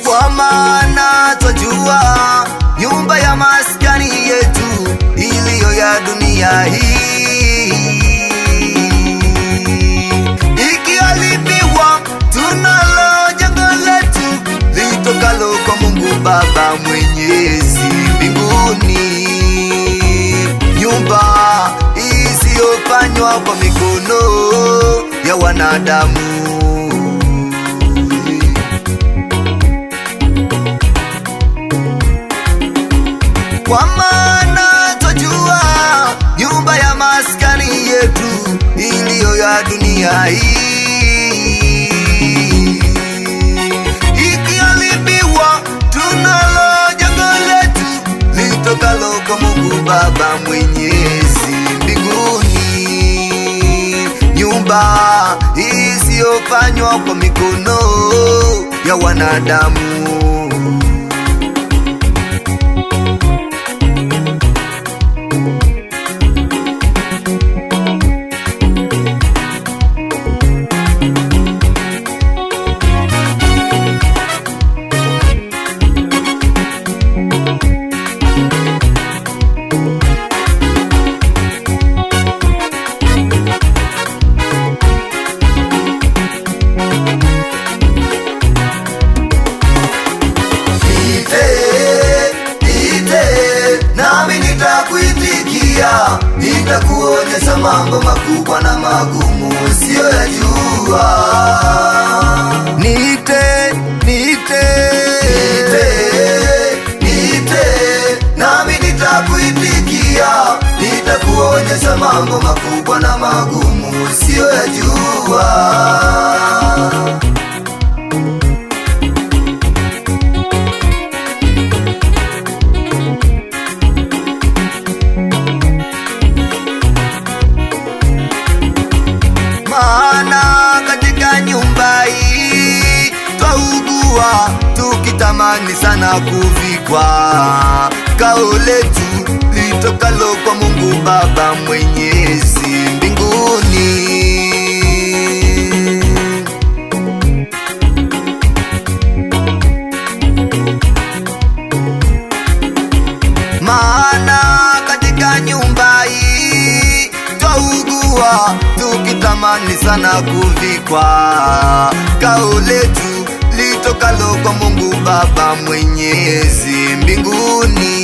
Kwa maana twajua nyumba ya maskani yetu iliyo ya dunia hii ikiharibiwa, tunalo jengo letu litokalo kwa Mungu Baba Mwenyezi mbinguni, nyumba isiyofanywa kwa mikono ya wanadamu. Kwa maana twajua nyumba ya maskani yetu iliyo ya dunia hii ikiharibiwa, tunalo jengo letu litokalo kwa Mungu Baba Mwenyezi mbinguni, nyumba isiyofanywa kwa mikono ya wanadamu. Nitakuonyesha mambo makubwa na magumu usiyoyajua. Niite, nami nitakuitikia. Nitakuonyesha mambo makubwa na magumu usiyoyajua. Tukitamani sana kuvikwa kao letu litokalo kwa Mungu Baba Mwenyezi mbinguni, maana katika nyumba hii twaugua, tukitamani sana kuvikwa kao letu litokalo kwa Mungu Baba Mwenyezi mbinguni.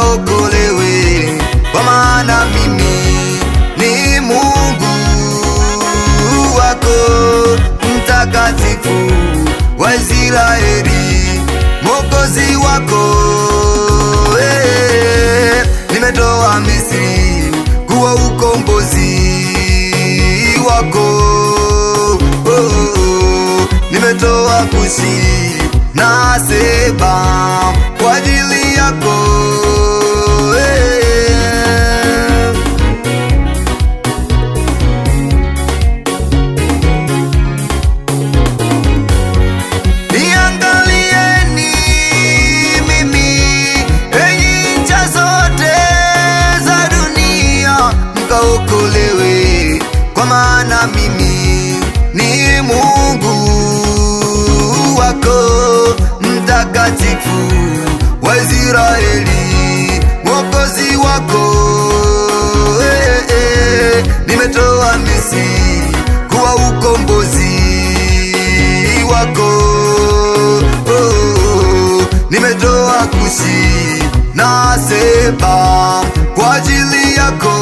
Mkaokolewe, kwa maana mimi ni Mungu wako, mtakatifu wa Israeli, Mwokozi wako. Nimetoa Misri kuwa ukombozi wako. Nimetoa Kushi na Seba kwa ajili yako. Niangalieni mimi, enyi ncha zote za dunia, mkaokolewe, kwa maana mimi ni Mungu wako, mtakatifu wa Israeli, Mwokozi wako. Nimetoa Misri kuwa ukombozi wako. Nimetoa Kushi na Seba kwa ajili yako.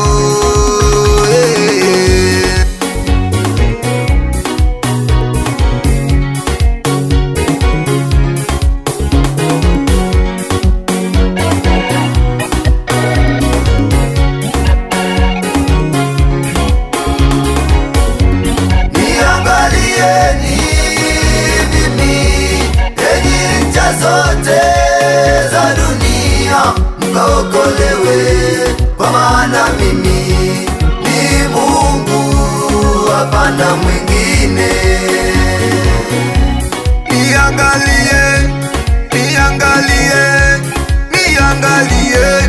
hapana mwingine. Niangalie, niangalie, niangalie,